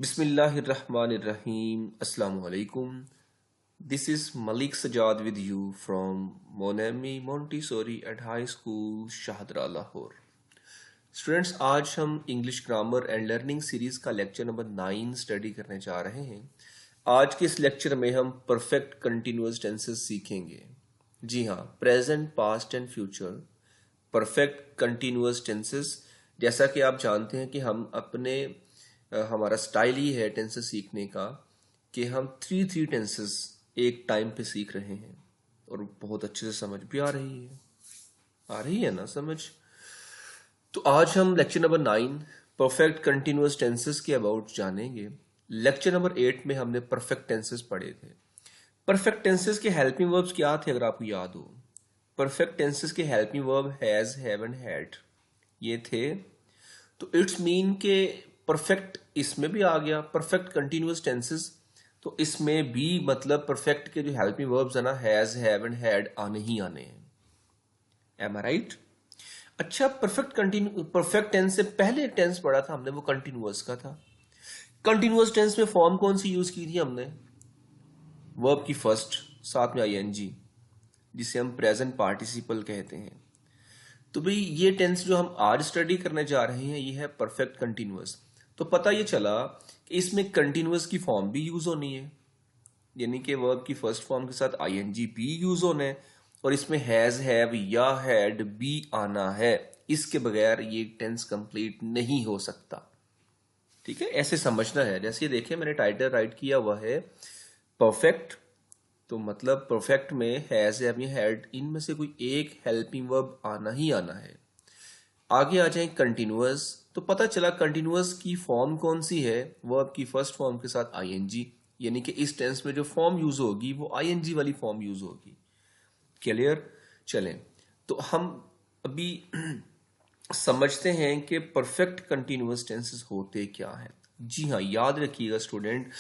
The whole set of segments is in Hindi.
Bismillahirrahmanirrahim. Assalamu alaikum. This is Malik Sajad with you from Monami Montessori at High School, Shahadra, Lahore. Students, आज हम English grammar and learning series का लेक्चर नंबर 9 स्टडी करने जा रहे हैं। आज के इस लेक्चर में हम परफेक्ट कंटिन्यूअस टेंसेस सीखेंगे। जी हाँ, present, past and future perfect continuous tenses. जैसा कि आप जानते हैं कि हम हमारा स्टाइल ही है टेंसेस सीखने का कि हम थ्री टेंसेस एक टाइम पे सीख रहे हैं और बहुत अच्छे से समझ भी आ रही है ना समझ। तो आज हम lecture number 9 perfect continuous tenses के अबाउट जानेंगे। लेक्चर नंबर 8 में हमने परफेक्ट टेंसेस पढ़े थे। परफेक्ट टेंसेस के हेल्पिंग वर्ब्स क्या थे अगर आपको याद हो? परफेक्ट टेंसेस के helping verb has, have and had ये थे। तो इट्स मीन के परफेक्ट इसमें भी आ गया, परफेक्ट कंटिन्यूअस टेंसेस, तो इसमें भी मतलब परफेक्ट के जो हेल्पिंग वर्ब्स है ना, हैज, हैव एंड हैड आने ही आने हैं। एम आई राइट? अच्छा, परफेक्ट टेंस से पहले टेंस पढ़ा था हमने, वो कंटिन्यूअस का था। कंटिन्यूअस टेंस में फॉर्म कौन सी यूज की थी हमने? वर्ब की फर्स्ट, साथ में आईएनजी, जिसे हम प्रेजेंट पार्टिसिपल कहते हैं। तो भाई ये टेंस जो हम आज स्टडी करने जा रहे हैं ये है परफेक्ट कंटिन्यूअस। तो पता ये चला कि इसमें कंटिन्यूअस की फॉर्म भी यूज होनी है, यानी कि वर्ब की फर्स्ट फॉर्म के साथ आईएनजी भी यूज होना है, और इसमें हैज, हैव या हैड भी आना है। इसके बगैर ये टेंस कंप्लीट नहीं हो सकता। ठीक है, ऐसे समझना है। जैसे ये देखें, मैंने टाइटल राइट किया हुआ है परफेक्ट, तो मतलब परफेक्ट में हैज, हैव या हैड इनमें से कोई एक हेल्पिंग वर्ब आना ही आना है। आगे आ जाए कंटिन्यूअस, तो पता चला कंटिन्यूअस की फॉर्म कौन सी है? वर्ब की फर्स्ट फॉर्म के साथ आईएनजी, यानी कि इस टेंस में जो फॉर्म यूज होगी वो आईएनजी वाली फॉर्म यूज होगी। क्लियर? चलें, तो हम अभी समझते हैं कि परफेक्ट कंटिन्यूअस टेंसेस होते क्या हैं। जी हाँ, याद रखिएगा स्टूडेंट,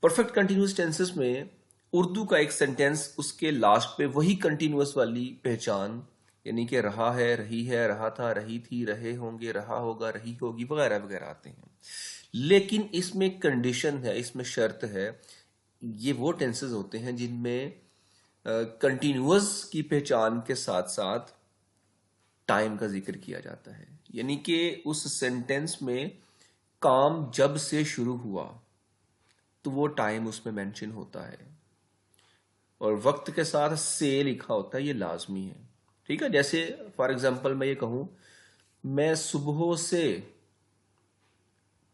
परफेक्ट कंटिन्यूअस टेंसेस में उर्दू का एक सेंटेंस, उसके लास्ट पे वही कंटिन्यूअस वाली पहचान, यानी कि रहा है, रही है, रहा था, रही थी, रहे होंगे, रहा होगा, रही होगी, वगैरह वगैरह आते हैं। लेकिन इसमें कंडीशन है, इसमें शर्त है। ये वो टेंसेस होते हैं जिनमें कंटिन्यूअस की पहचान के साथ साथ टाइम का जिक्र किया जाता है, यानी कि उस सेंटेंस में काम जब से शुरू हुआ तो वो टाइम उसमें मेंशन होता है, और वक्त के साथ से लिखा होता है, ये लाजमी है। ठीक है, जैसे फॉर एग्जांपल मैं ये कहूं, मैं सुबह से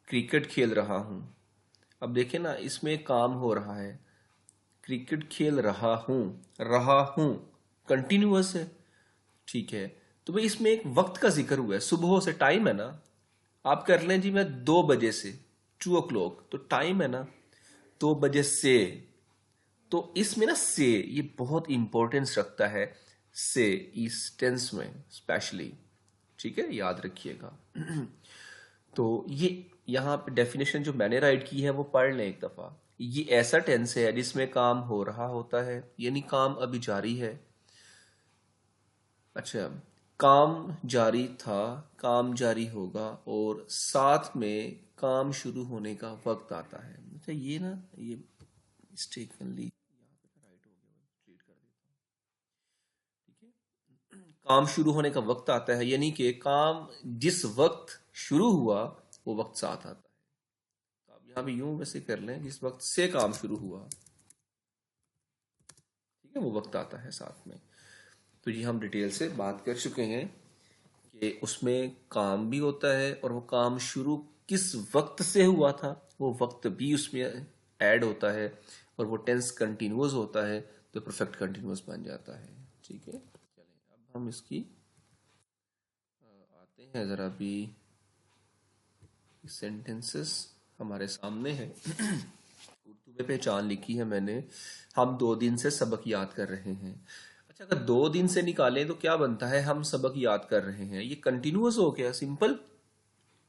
क्रिकेट खेल रहा हूं। अब देखें ना, इसमें काम हो रहा है, क्रिकेट खेल रहा हूं कंटिन्यूअस है। ठीक है, तो भाई इसमें एक वक्त का जिक्र हुआ है, सुबह से टाइम है ना। आप कर लें जी, मैं 2 बजे से, 2 o'clock, तो टाइम है ना, 2 बजे से। तो इसमें ना से ये बहुत इंपॉर्टेंस रखता है, से इस टेंस में स्पेशली। ठीक है, याद रखिएगा। तो ये यहाँ पे डेफिनेशन जो मैंने राइट की है वो पढ़ लें एक दफा। ये ऐसा टेंस है जिसमें काम हो रहा होता है, यानी काम अभी जारी है। अच्छा, काम जारी था, काम जारी होगा, और साथ में काम शुरू होने का वक्त आता है। अच्छा, ये ना, ये मिस्टेकनली काम शुरू होने का वक्त आता है, यानी कि काम जिस वक्त शुरू हुआ वो वक्त साथ आता है। तो आप यहां भी यूं वैसे कर लें, जिस वक्त से काम शुरू हुआ, ठीक है, वो वक्त आता है साथ में। तो ये हम डिटेल से बात कर चुके हैं कि उसमें काम भी होता है, और वो काम शुरू किस वक्त से हुआ था वो वक्त भी उसमें ऐड होता है, और वो टेंस कंटिन्यूअस होता है, तो परफेक्ट कंटिन्यूअस बन जाता है। ठीक है, चलें अब हम इसकी आते हैं जरा भी। सेंटेंसेस हमारे सामने है, उर्दू में पहचान लिखी है मैंने। हम 2 दिन से सबक याद कर रहे हैं। अच्छा, अगर 2 दिन से निकालें तो क्या बनता है? हम सबक याद कर रहे हैं, ये कंटिन्यूअस हो गया, सिंपल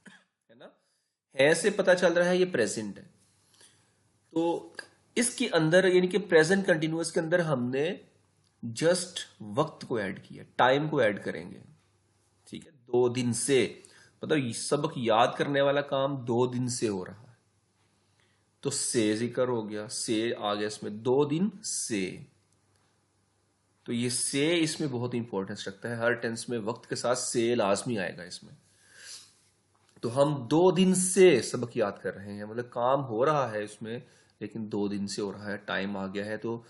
है ना। है से पता चल रहा है ये प्रेजेंट है, तो इसके अंदर यानी कि प्रेजेंट कंटिन्यूअस के अंदर हमने जस्ट वक्त को ऐड किया, टाइम को ऐड करेंगे। ठीक है, 2 दिन से मतलब सबक याद करने वाला काम 2 दिन से हो रहा है, तो से जिक्र हो गया, से आ गया इसमें, 2 दिन से। तो ये से इसमें बहुत इंपॉर्टेंस रखता है, हर टेंस में वक्त के साथ से लाजमी आएगा इसमें। तो हम 2 दिन से सबक याद कर रहे हैं, मतलब काम हो रहा है इसमें, लेकिन 2 दिन से हो रहा है, टाइम आ गया है। तो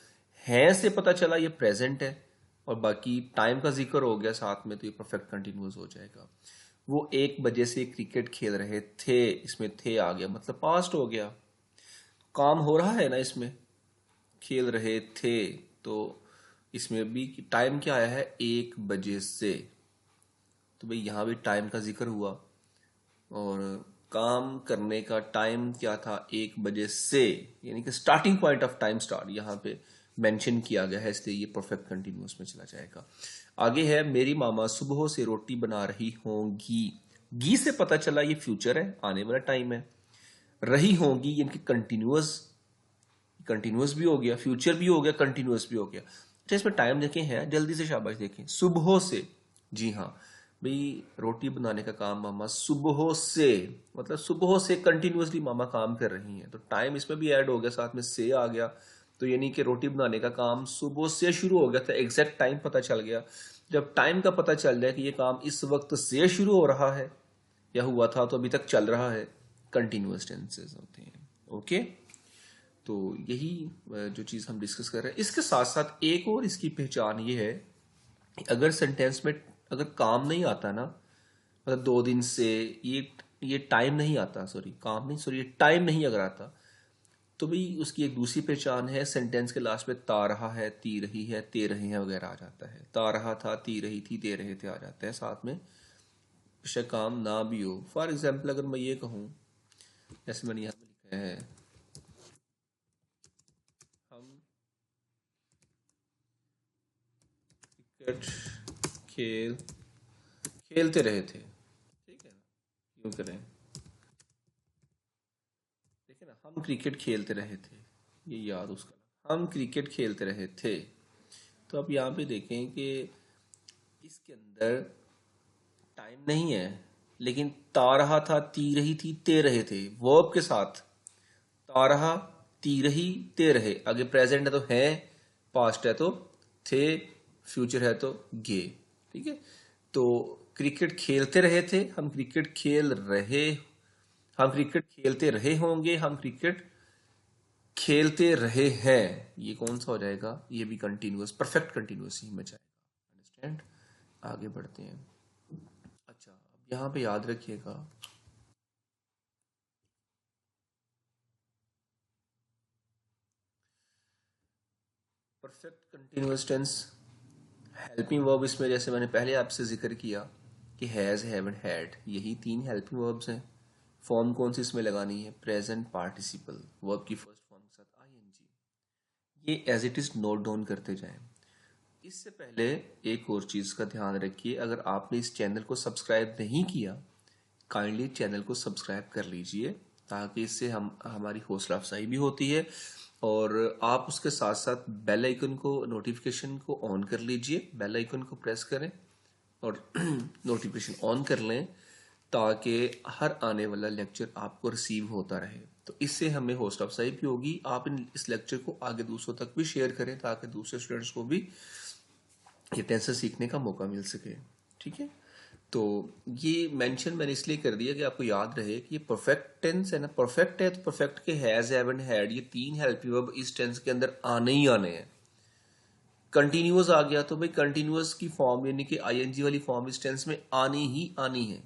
है से पता चला ये प्रेजेंट है, और बाकी टाइम का जिक्र हो गया साथ में, तो ये परफेक्ट कंटिन्यूअस हो जाएगा। वो 1 बजे से क्रिकेट खेल रहे थे, इसमें थे आ गया, मतलब पास्ट हो गया, काम हो रहा है ना इसमें, खेल रहे थे। तो इसमें भी टाइम क्या आया है, 1 बजे से। तो भाई यहाँ भी टाइम का जिक्र हुआ, और काम करने का टाइम क्या था, 1 बजे से, यानी कि starting point of time start यहाँ पे मेंशन किया गया है, इसलिए ये परफेक्ट कंटिन्यूअस में चला जाएगा। आगे है, मेरी मामा सुबह से रोटी बना रही होंगी। गी से पता चला ये फ्यूचर है, आने वाला टाइम है। रही होंगी यानी कि कंटिन्यूअस, कंटिन्यूअस भी हो गया, फ्यूचर भी हो गया, कंटिन्यूअस भी हो गया। अच्छा, इसमें टाइम देखें है, जल्दी से शाबाश देखें, सुबह से। जी हाँ भाई, रोटी बनाने का काम मामा सुबह से, मतलब सुबह से कंटिन्यूअसली मामा काम कर रही हैं, तो टाइम इसमें भी ऐड हो गया, साथ में से आ गया। तो यानी कि रोटी बनाने का काम सुबह से शुरू हो गया था, एग्जैक्ट टाइम पता चल गया। जब टाइम का पता चल जाए कि ये काम इस वक्त से शुरू हो रहा है या हुआ था तो अभी तक चल रहा है, कंटिन्यूअस टेंसेस होते हैं। ओके, तो यही जो चीज़ हम डिस्कस कर रहे हैं। इसके साथ साथ एक और इसकी पहचान ये है, अगर सेंटेंस में अगर काम नहीं आता ना, मतलब 2 दिन से, ये टाइम नहीं आता, सॉरी काम नहीं, सॉरी ये टाइम नहीं अगर आता, तो भाई उसकी एक दूसरी पहचान है, सेंटेंस के लास्ट में ता रहा है, ती रही है, ते रहे हैं वगैरह आ जाता है। ता रहा था, ती रही थी, ते रहे थे आ जाता है साथ में, बेशक काम ना भी हो। फॉर एग्जाम्पल अगर मैं ये कहूँ, जैसे मैंने यहाँ पे लिखा है, हम क्रिकेट खेल खेलते रहे थे, ठीक है ना, क्यों करें, देखिए ना, हम क्रिकेट खेलते रहे थे, ये याद उसका, हम क्रिकेट खेलते रहे थे। तो अब यहाँ पे देखें कि इसके अंदर टाइम नहीं है, लेकिन ता रहा था, ती रही थी, ते रहे थे, वर्ब के साथ, ता रहा, ती रही, ते रहे, आगे प्रेजेंट है तो है, पास्ट है तो थे, फ्यूचर है तो गे। ठीक है, तो क्रिकेट खेलते रहे थे, हम क्रिकेट खेल रहे, हम क्रिकेट खेलते रहे होंगे, हम क्रिकेट खेलते रहे हैं, ये कौन सा हो जाएगा, ये भी कंटिन्यूअस, परफेक्ट कंटिन्यूअस ही में जाएगा। अंडरस्टैंड, आगे बढ़ते हैं। अच्छा, अब यहाँ पे याद रखिएगा, perfect continuous tense, helping verb इसमें जैसे मैंने पहले आपसे जिक्र किया कि हैज़, हैव एंड हैड, यही 3 हेल्पिंग वर्ब्स हैं। फॉर्म कौन सी इसमें लगानी है, प्रेजेंट पार्टिसिपल, वर्ब की फर्स्ट फॉर्म के साथ आईएनजी। ये as it is note down करते जाएं। इससे पहले एक और चीज़ का ध्यान रखिए, अगर आपने इस चैनल को सब्सक्राइब नहीं किया, काइंडली चैनल को सब्सक्राइब कर लीजिए, ताकि इससे हम हमारी हौसला अफजाई भी होती है, और आप उसके साथ साथ बेल आइकन को, नोटिफिकेशन को ऑन कर लीजिए, बेल आइकन को प्रेस करें और नोटिफिकेशन ऑन कर लें, ताकि हर आने वाला लेक्चर आपको रिसीव होता रहे। तो इससे हमें हौसला अफजाई भी होगी, आप इस लेक्चर को आगे दूसरों तक भी शेयर करें, ताकि दूसरे स्टूडेंट्स को भी ये टेंसेस सीखने का मौका मिल सके। ठीक है, तो ये मेंशन मैंने इसलिए कर दिया कि आपको याद रहे कि ये परफेक्ट टेंस है ना, परफेक्ट है तो परफेक्ट के हैज, हैव एंड हैड, ये 3 हेल्पिंग वर्ब इस टेंस के अंदर आने ही आने हैं। कंटिन्यूअस आ गया तो भाई कंटिन्यूअस की फॉर्म यानी कि आईएनजी वाली फॉर्म इस टेंस में आनी ही आनी है,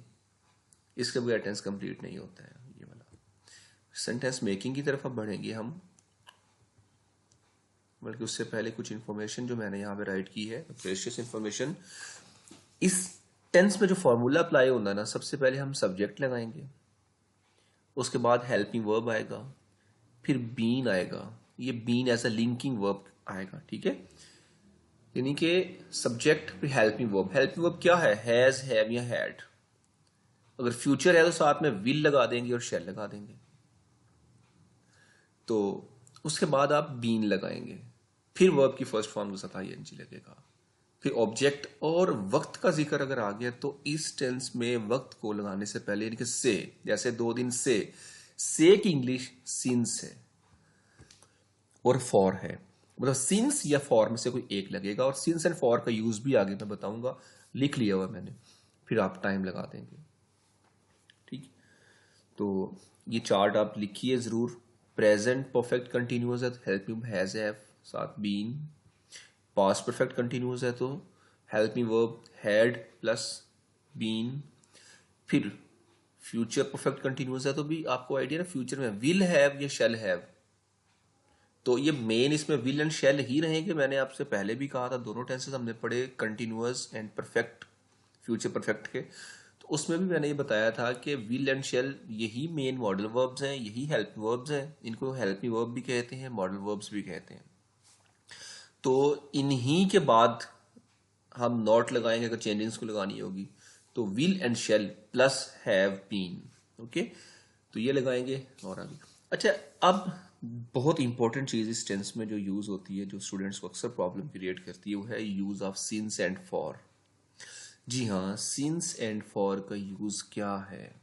इसके बगैर टेंस कंप्लीट नहीं होता है। ये वाला सेंटेंस मेकिंग की तरफ अब बढ़ेंगे हम, बल्कि उससे पहले कुछ इन्फॉर्मेशन जो मैंने यहाँ पे राइट की है, प्रेशियस इन्फॉर्मेशन। इस टेंस में जो फॉर्मूला अप्लाई होना है ना, सबसे पहले हम सब्जेक्ट लगाएंगे, उसके बाद हेल्पिंग वर्ब आएगा, फिर बीन आएगा, ये been as a linking verb आएगा। ठीक है, यानी कि सब्जेक्ट फिर हेल्पिंग वर्ब। हेल्पिंग वर्ब क्या है, हैज, हैव या हैड। अगर फ्यूचर है तो साथ में विल लगा देंगे और शैल लगा देंगे। तो उसके बाद आप बीन लगाएंगे, फिर वर्ब की फर्स्ट फॉर्म के साथ आईएनजी लगेगा, फिर ऑब्जेक्ट। और वक्त का जिक्र अगर आ गया तो इस टेंस में वक्त को लगाने से पहले, यानी कि से, जैसे 2 दिन से, से की इंग्लिश सिंस है और फॉर है, मतलब सिंस या फॉर में से कोई एक लगेगा। और सिंस एंड फॉर का यूज भी आगे मैं बताऊंगा, लिख लिया हुआ मैंने, फिर आप टाइम लगा देंगे। ठीक, तो ये चार्ट आप लिखिए जरूर। प्रेजेंट परफेक्ट कंटिन्यूअस है तो हेल्प मी हैज हैव साथ बीन। पास्ट परफेक्ट कंटिन्यूअस है तो help me verb had plus been. फिर फ्यूचर परफेक्ट कंटिन्यूअस है तो भी आपको आइडिया ना, फ्यूचर में विल हैव या शैल हैव, तो ये मेन इसमें विल एंड शैल ही रहेंगे। मैंने आपसे पहले भी कहा था दोनों टेंसेस हमने पढ़े, continuous and perfect, future perfect के, तो उसमें भी मैंने ये बताया था कि विल एंड शैल यही मेन मॉडल वर्ब्स हैं, यही हेल्प वर्ब्स हैं। इनको हेल्पिंग वर्ब भी कहते हैं, मॉडल वर्ब्स भी कहते हैं। तो इन्हीं के बाद हम नॉट लगाएंगे अगर चेंजिंग्स को लगानी होगी, तो will and shall plus have been. Okay, तो ये लगाएंगे और आगे। अच्छा, अब बहुत इंपॉर्टेंट चीज इस टेंस में जो यूज होती है, जो स्टूडेंट्स को अक्सर प्रॉब्लम क्रिएट करती है, वो है use of since and for. जी हाँ, सिंस एंड फॉर का यूज क्या है?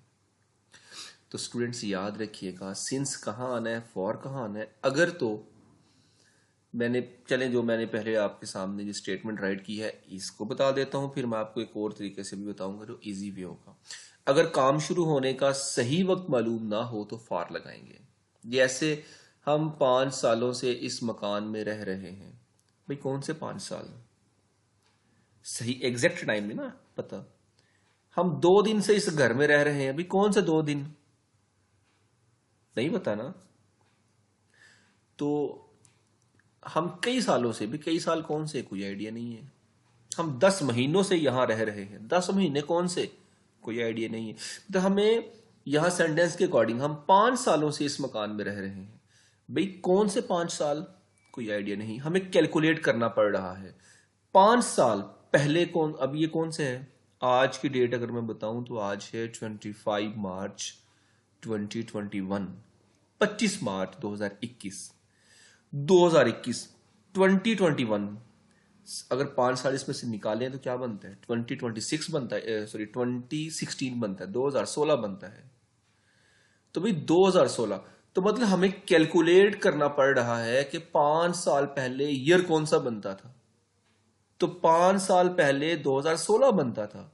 तो स्टूडेंट्स याद रखिएगा, सिंस कहाँ आना है, फॉर कहाँ आना है। अगर तो मैंने, चलें जो मैंने पहले आपके सामने जो स्टेटमेंट राइट की है इसको बता देता हूं, फिर मैं आपको एक और तरीके से भी बताऊंगा जो इजी वे होगा। अगर काम शुरू होने का सही वक्त मालूम ना हो तो फॉर लगाएंगे। जैसे हम 5 सालों से इस मकान में रह रहे हैं, भाई कौन से 5 साल, सही एग्जैक्ट टाइम में ना पता। हम 2 दिन से इस घर में रह रहे हैं, भाई कौन से 2 दिन, नहीं पता ना। तो हम कई सालों से, भी कई साल कौन से, कोई आइडिया नहीं है। हम 10 महीनों से यहां रह रहे हैं, 10 महीने कौन से, कोई आइडिया नहीं है। तो हमें यहां सेंटेंस के अकॉर्डिंग हम 5 सालों से इस मकान में रह रहे हैं, भाई कौन से 5 साल, कोई आइडिया नहीं। हमें कैलकुलेट करना पड़ रहा है 5 साल पहले कौन, अब ये कौन से है, आज की डेट अगर मैं बताऊं तो आज है 25 मार्च 2021, 25 मार्च 2021, 2021, 2021, अगर 5 साल इसमें से निकालें तो क्या बनता है, 2026 बनता है, सॉरी 2016 बनता है, 2016 बनता है। तो भाई 2016, तो मतलब हमें कैलकुलेट करना पड़ रहा है कि 5 साल पहले ईयर कौन सा बनता था। तो 5 साल पहले 2016 बनता था।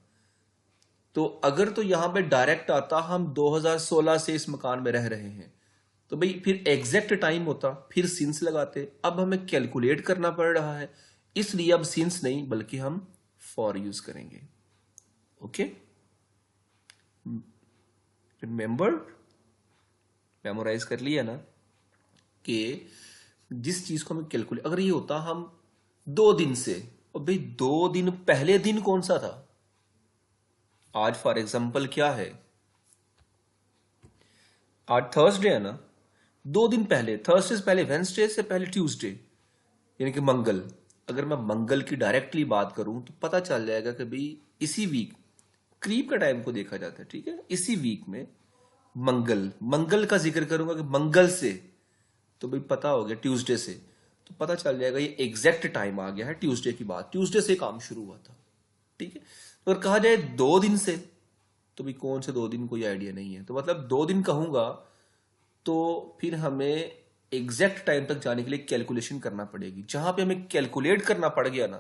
तो अगर तो यहां पे डायरेक्ट आता हम 2016 से इस मकान में रह रहे हैं, तो भाई फिर एग्जैक्ट टाइम होता, फिर सिंस लगाते। अब हमें कैलकुलेट करना पड़ रहा है, इसलिए अब सिंस नहीं बल्कि हम फॉर यूज करेंगे। ओके, रिमेंबर, मेमोराइज कर लिया ना कि जिस चीज को हमें कैलकुलेट, अगर ये होता हम 2 दिन से, और भाई 2 दिन पहले दिन कौन सा था, आज फॉर एग्जाम्पल क्या है, आज थर्सडे है ना, 2 दिन पहले, थर्सडे से पहले वेंसडे से पहले ट्यूसडे, यानी कि मंगल। अगर मैं मंगल की डायरेक्टली बात करूं तो पता चल जाएगा कि भाई इसी वीक, करीब का टाइम को देखा जाता है, ठीक है, इसी वीक में मंगल, मंगल का जिक्र करूंगा कि मंगल से, तो भाई पता हो गया ट्यूसडे से, तो पता चल जाएगा ये एग्जैक्ट टाइम आ गया है ट्यूसडे की बात, ट्यूसडे से काम शुरू हुआ था। ठीक है, तो अगर कहा जाए 2 दिन से, तो भाई कौन से 2 दिन, कोई आइडिया नहीं है। तो मतलब 2 दिन कहूंगा तो फिर हमें एग्जैक्ट टाइम तक जाने के लिए कैलकुलेशन करना पड़ेगी। जहां पे हमें कैलकुलेट करना पड़ गया ना,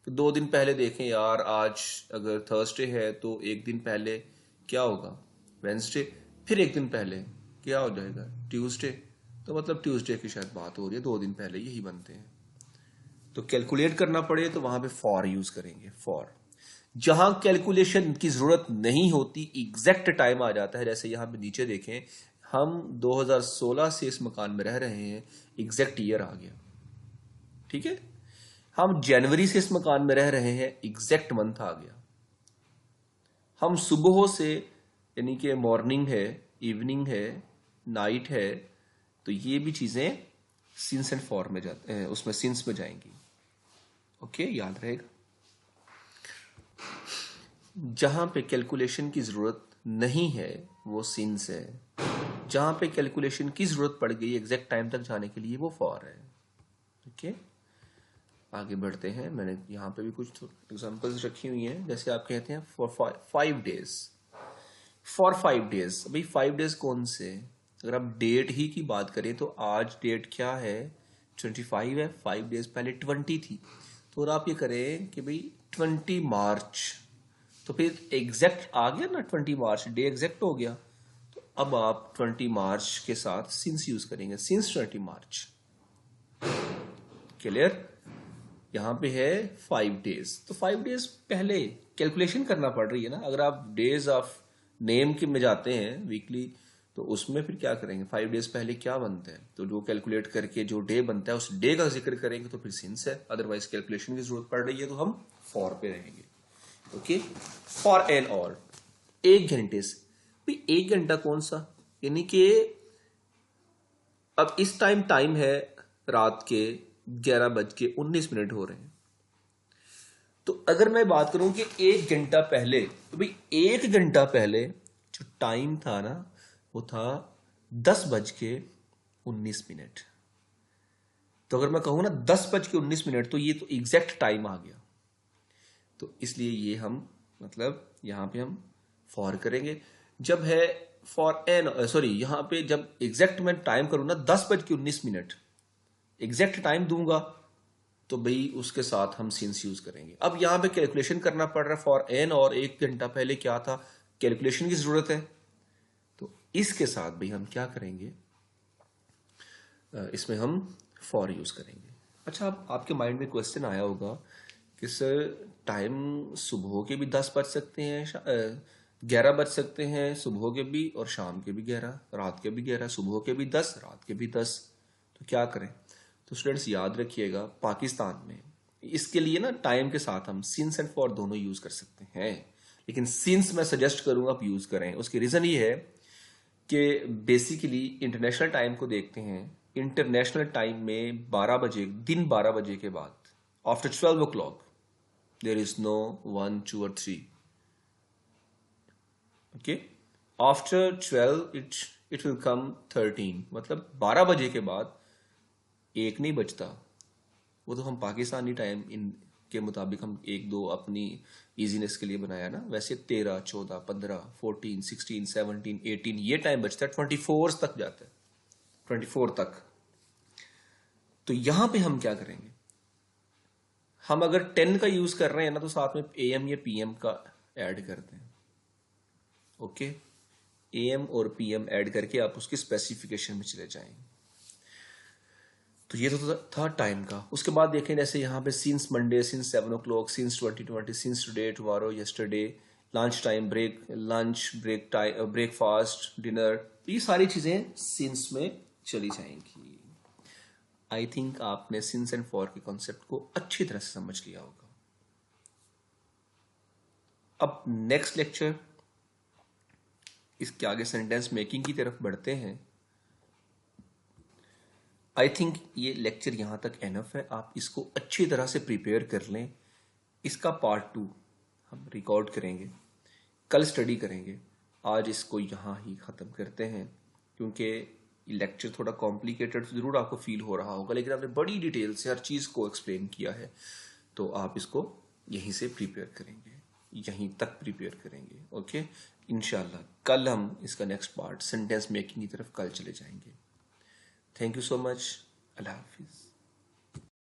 तो 2 दिन पहले देखें यार, आज अगर थर्सडे है तो 1 दिन पहले क्या होगा, वेंसडे, फिर 1 दिन पहले क्या हो जाएगा, ट्यूसडे। तो मतलब ट्यूसडे की शायद बात हो रही है, 2 दिन पहले यही बनते हैं। तो कैलकुलेट करना पड़े तो वहां पे फॉर यूज करेंगे, फॉर। जहां कैलकुलेशन की जरूरत नहीं होती, एग्जैक्ट टाइम आ जाता है, जैसे यहां पे नीचे देखें, हम 2016 से इस मकान में रह रहे हैं, एग्जैक्ट ईयर आ गया। ठीक है, हम जनवरी से इस मकान में रह रहे हैं, एग्जैक्ट मंथ आ गया। हम सुबह से, यानी कि मॉर्निंग है, इवनिंग है, नाइट है, तो ये भी चीजें सिंस एंड फॉर में जाते हैं, उसमें सिंस में जाएंगी। ओके, याद रहेगा। जहां पे कैलकुलेशन की जरूरत नहीं है वो सिंस है, जहां पे कैलकुलेशन की जरूरत पड़ गई एग्जैक्ट टाइम तक जाने के लिए वो फॉर है। ओके, आगे बढ़ते हैं। मैंने यहां पे भी कुछ एग्जांपल्स रखी हुई हैं, जैसे आप कहते हैं फॉर 5 days, फॉर 5 डेज। भाई 5 डेज कौन से? अगर आप डेट ही की बात करें तो आज डेट क्या है? 25 है। 5 डेज पहले 20 थी। तो अगर आप ये करें कि भाई 20 मार्च, तो फिर एग्जैक्ट आ गया ना, 20 मार्च डे एग्जैक्ट हो गया। तो अब आप 20 मार्च के साथ सिंस यूज करेंगे, सिंस 20 मार्च। क्लियर? यहाँ पे है 5 डेज, तो 5 डेज पहले कैलकुलेशन करना पड़ रही है ना। अगर आप डेज ऑफ नेम के में जाते हैं वीकली, तो उसमें फिर क्या करेंगे? 5 डेज पहले क्या बनता है, तो जो कैलकुलेट करके जो डे बनता है उस डे का जिक्र करेंगे, तो फिर सिंस है। अदरवाइज कैलकुलेशन की जरूरत पड़ रही है तो हम फॉर पे रहेंगे। ओके, फॉर एन और 1 घंटे से। भाई 1 घंटा कौन सा? यानी कि अब इस टाइम है रात के 11:19 हो रहे हैं। तो अगर मैं बात करूं कि 1 घंटा पहले, तो भाई 1 घंटा पहले जो टाइम था ना, वो था 10:19। तो अगर मैं कहूं ना 10:19, तो ये तो एग्जैक्ट टाइम आ गया। तो इसलिए ये हम मतलब यहां पे हम फॉर करेंगे। जब है फॉर एन, सॉरी, यहां पे जब एग्जैक्ट मैं टाइम करूं ना 10:19, एग्जैक्ट टाइम दूंगा, तो भाई उसके साथ हम सिंस यूज करेंगे। अब यहां पे कैलकुलेशन करना पड़ रहा है फॉर एन, और 1 घंटा पहले क्या था, कैलकुलेशन की जरूरत है। तो इसके साथ भाई हम क्या करेंगे, इसमें हम फॉर यूज करेंगे। अच्छा, अब आपके माइंड में क्वेश्चन आया होगा कि सर टाइम सुबह के भी 10 बज सकते हैं, 11 बज सकते हैं सुबह के भी, और शाम के भी 11, रात के भी 11, सुबह के भी 10, रात के भी 10। तो क्या करें? तो स्टूडेंट्स याद रखिएगा, पाकिस्तान में इसके लिए ना टाइम के साथ हम सिंस एंड फॉर दोनों यूज कर सकते हैं, लेकिन सिंस मैं सजेस्ट करूंगा आप यूज करें। उसकी रीजन ये है कि बेसिकली इंटरनेशनल टाइम को देखते हैं। इंटरनेशनल टाइम में 12 बजे, दिन 12 बजे के बाद, after 12 o'clock there is no 1 2 और 3। Okay, after 12 it will come 13। मतलब 12 बजे के बाद एक नहीं बचता। वो तो हम पाकिस्तानी टाइम इन के मुताबिक हम 1 2 अपनी इजीनेस के लिए बनाया ना, वैसे 13 14 15 14 16 17 18 ये टाइम बचता है, 24 तक जाता है, 24 तक। तो यहां पे हम क्या करेंगे, हम अगर 10 का यूज कर रहे हैं ना, तो साथ में एएम या पीएम का ऐड करते हैं। ओके, एएम और पीएम ऐड करके आप उसकी स्पेसिफिकेशन में चले जाएंगे। तो ये तो था टाइम का। उसके बाद देखें जैसे यहाँ पे since Monday, since 7 o'clock, since 2020, since today, tomorrow, yesterday, lunch time, break, lunch break time, breakfast, dinner, ये सारी चीजें सिंस में चली जाएंगी। आई थिंक आपने सिंस एंड फॉर के कॉन्सेप्ट को अच्छी तरह से समझ लिया होगा। अब नेक्स्ट लेक्चर, इसके आगे सेंटेंस मेकिंग की तरफ बढ़ते हैं। आई थिंक ये लेक्चर यहां तक एनफ है, आप इसको अच्छी तरह से प्रिपेयर कर लें। इसका पार्ट 2 हम रिकॉर्ड करेंगे, कल स्टडी करेंगे। आज इसको यहाँ ही ख़त्म करते हैं, क्योंकि लेक्चर थोड़ा कॉम्प्लिकेटेड ज़रूर आपको फील हो रहा होगा, लेकिन आपने बड़ी डिटेल से हर चीज़ को एक्सप्लेन किया है। तो आप इसको यहीं से प्रिपेयर करेंगे, यहीं तक प्रिपेयर करेंगे। ओके, इंशाल्लाह कल हम इसका नेक्स्ट पार्ट सेंटेंस मेकिंग की तरफ कल चले जाएंगे। Thank you so much. अल्लाह हाफिज़।